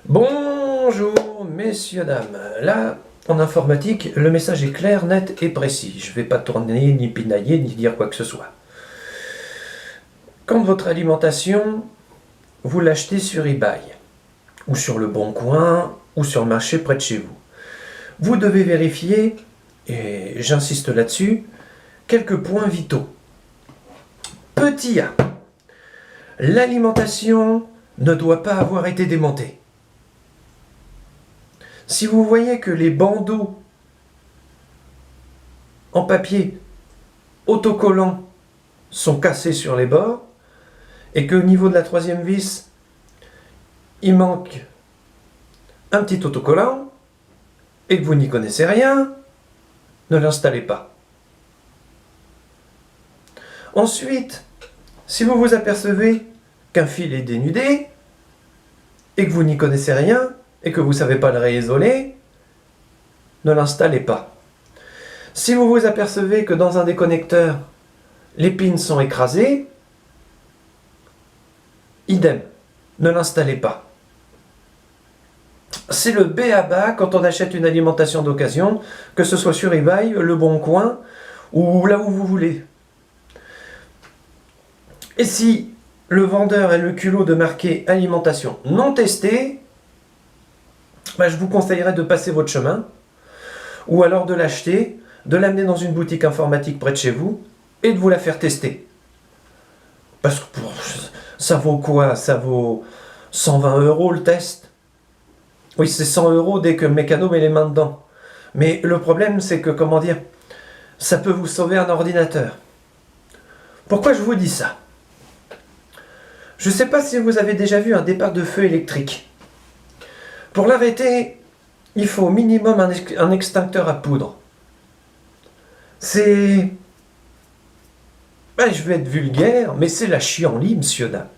Bonjour messieurs, dames. Là, en informatique, le message est clair, net et précis. Je ne vais pas tourner, ni pinailler, ni dire quoi que ce soit. Quand votre alimentation, vous l'achetez sur eBay, ou sur le Bon Coin, ou sur le marché près de chez vous, vous devez vérifier, et j'insiste là-dessus, quelques points vitaux. Petit A. L'alimentation ne doit pas avoir été démontée. Si vous voyez que les bandeaux en papier autocollants sont cassés sur les bords et qu'au niveau de la troisième vis, il manque un petit autocollant et que vous n'y connaissez rien, ne l'installez pas. Ensuite, si vous vous apercevez qu'un fil est dénudé et que vous n'y connaissez rien et que vous ne savez pas le réisoler, ne l'installez pas. Si vous vous apercevez que dans un des connecteurs, les pins sont écrasés, idem, ne l'installez pas. C'est le b.a.-ba quand on achète une alimentation d'occasion, que ce soit sur eBay, Le Bon Coin ou là où vous voulez. Et si le vendeur a le culot de marquer alimentation non testée, je vous conseillerais de passer votre chemin, ou alors de l'acheter, de l'amener dans une boutique informatique près de chez vous, et de vous la faire tester. Parce que ça vaut quoi? Ça vaut 120 € le test. Oui, c'est 100 € dès que le mécano met les mains dedans. Mais le problème, c'est que, comment dire, ça peut vous sauver un ordinateur. Pourquoi je vous dis ça? Je ne sais pas si vous avez déjà vu un départ de feu électrique. Pour l'arrêter, il faut au minimum un extincteur à poudre. C'est... je vais être vulgaire, mais c'est la chienlit, monsieur, dame.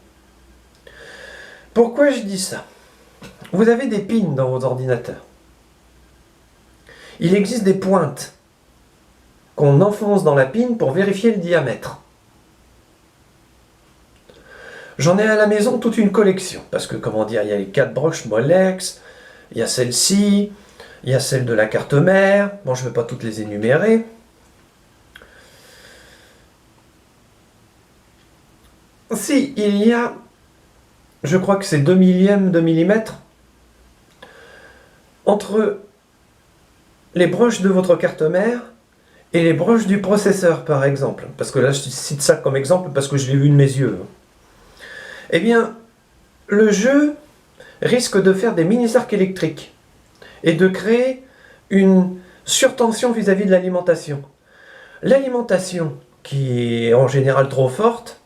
Pourquoi je dis ça? Vous avez des pins dans vos ordinateurs. Il existe des pointes qu'on enfonce dans la pin pour vérifier le diamètre. J'en ai à la maison toute une collection, parce que, comment dire, il y a les 4 broches Molex, il y a celle-ci, il y a celle de la carte mère. Bon, je ne vais pas toutes les énumérer. Si, il y a, je crois que c'est 2 millièmes de millimètre entre les broches de votre carte mère et les broches du processeur, par exemple. Parce que là, je cite ça comme exemple parce que je l'ai vu de mes yeux. Eh bien, le jeu risque de faire des mini-arcs électriques et de créer une surtension vis-à-vis de l'alimentation. L'alimentation, qui est en général trop forte,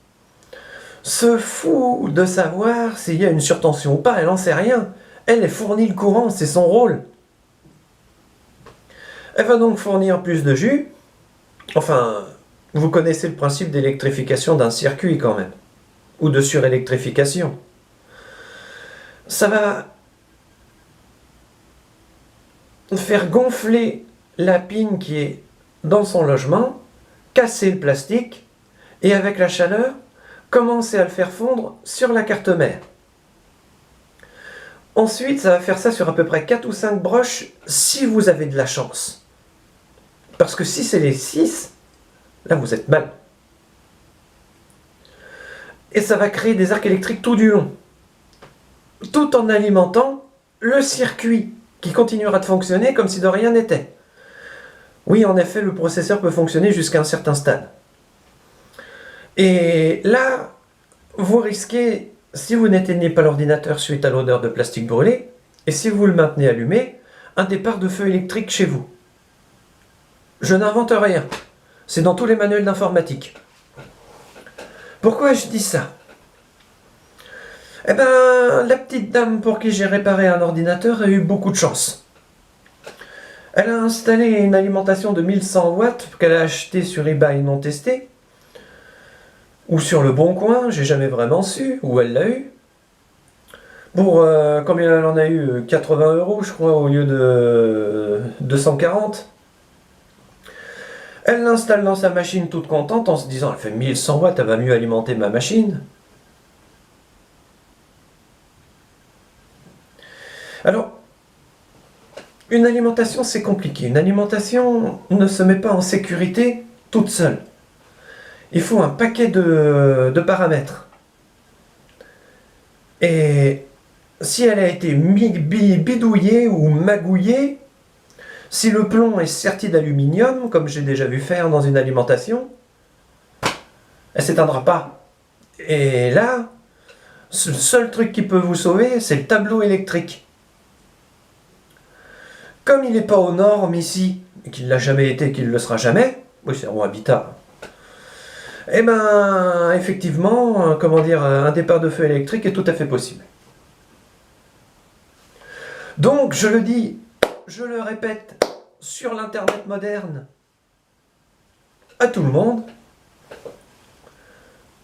se fout de savoir s'il y a une surtension ou pas, elle n'en sait rien. Elle fournit le courant, c'est son rôle. Elle va donc fournir plus de jus. Enfin, vous connaissez le principe d'électrification d'un circuit quand même, ou de surélectrification. Ça va faire gonfler la pin qui est dans son logement, casser le plastique, et avec la chaleur, commencer à le faire fondre sur la carte mère. Ensuite, ça va faire ça sur à peu près 4 ou 5 broches, si vous avez de la chance. Parce que si c'est les 6, là vous êtes mal. Et ça va créer des arcs électriques tout du long, tout en alimentant le circuit qui continuera de fonctionner comme si de rien n'était. Oui, en effet, le processeur peut fonctionner jusqu'à un certain stade. Et là, vous risquez, si vous n'éteignez pas l'ordinateur suite à l'odeur de plastique brûlé, et si vous le maintenez allumé, un départ de feu électrique chez vous. Je n'invente rien. C'est dans tous les manuels d'informatique. Pourquoi je dis ça? Eh bien, la petite dame pour qui j'ai réparé un ordinateur a eu beaucoup de chance. Elle a installé une alimentation de 1100 watts qu'elle a achetée sur eBay non testée, ou sur le Bon Coin, j'ai jamais vraiment su où elle l'a eu. Pour combien elle en a eu? 80 € je crois au lieu de 240. Elle l'installe dans sa machine toute contente en se disant elle fait 1100 watts, elle va mieux alimenter ma machine. Alors, une alimentation, c'est compliqué. Une alimentation ne se met pas en sécurité toute seule. Il faut un paquet de paramètres. Et si elle a été bidouillée ou magouillée, si le plomb est serti d'aluminium, comme j'ai déjà vu faire dans une alimentation, elle ne s'éteindra pas. Et là, le seul truc qui peut vous sauver, c'est le tableau électrique. Comme il n'est pas aux normes ici, et qu'il ne l'a jamais été, qu'il ne le sera jamais, oui, c'est un habitat. Eh ben, effectivement, comment dire, un départ de feu électrique est tout à fait possible. Donc, je le dis, je le répète, sur l'Internet moderne, à tout le monde,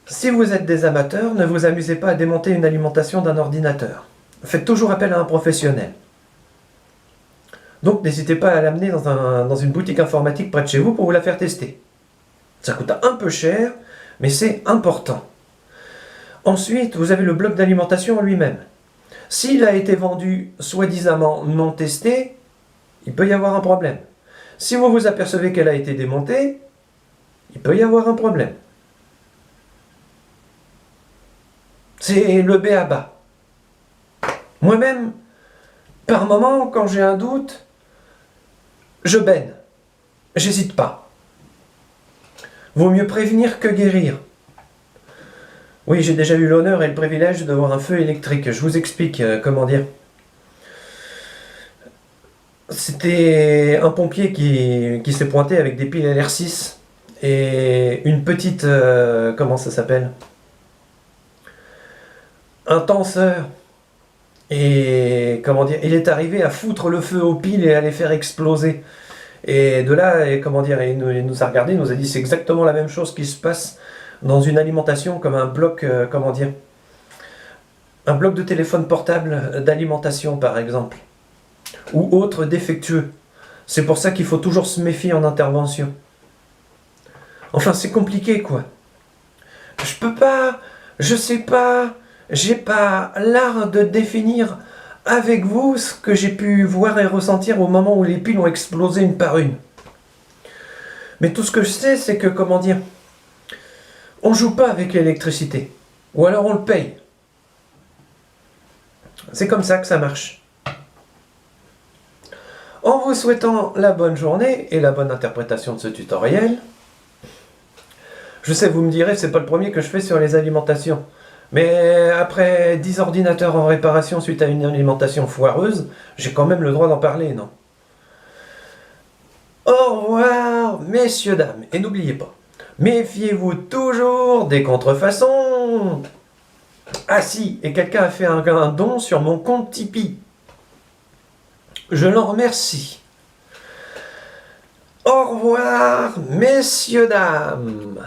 si vous êtes des amateurs, ne vous amusez pas à démonter une alimentation d'un ordinateur. Faites toujours appel à un professionnel. Donc, n'hésitez pas à l'amener dans une boutique informatique près de chez vous pour vous la faire tester. Ça coûte un peu cher, mais c'est important. Ensuite, vous avez le bloc d'alimentation en lui-même. S'il a été vendu soi-disant non testé, il peut y avoir un problème. Si vous vous apercevez qu'elle a été démontée, il peut y avoir un problème. C'est le b.a.-ba. Moi-même, par moment, quand j'ai un doute, je baigne. J'hésite pas. Vaut mieux prévenir que guérir. Oui, j'ai déjà eu l'honneur et le privilège de voir un feu électrique. Je vous explique comment dire. C'était un pompier qui s'est pointé avec des piles LR6 et une petite... comment ça s'appelle? Un tenseur. Et comment dire, il est arrivé à foutre le feu aux piles et à les faire exploser. Et de là, comment dire, il nous a regardé, il nous a dit c'est exactement la même chose qui se passe dans une alimentation comme un bloc, comment dire, un bloc de téléphone portable d'alimentation par exemple, ou autre défectueux. C'est pour ça qu'il faut toujours se méfier en intervention. Enfin, c'est compliqué quoi. Je peux pas, je sais pas, j'ai pas l'art de définir avec vous ce que j'ai pu voir et ressentir au moment où les piles ont explosé une par une. Mais tout ce que je sais, c'est que, comment dire, on joue pas avec l'électricité. Ou alors on le paye. C'est comme ça que ça marche. En vous souhaitant la bonne journée et la bonne interprétation de ce tutoriel, je sais, vous me direz, c'est pas le premier que je fais sur les alimentations. Mais après 10 ordinateurs en réparation suite à une alimentation foireuse, j'ai quand même le droit d'en parler, non? Au revoir, messieurs, dames. Et n'oubliez pas, méfiez-vous toujours des contrefaçons. Ah si, et quelqu'un a fait un don sur mon compte Tipeee. Je l'en remercie. Au revoir, messieurs, dames.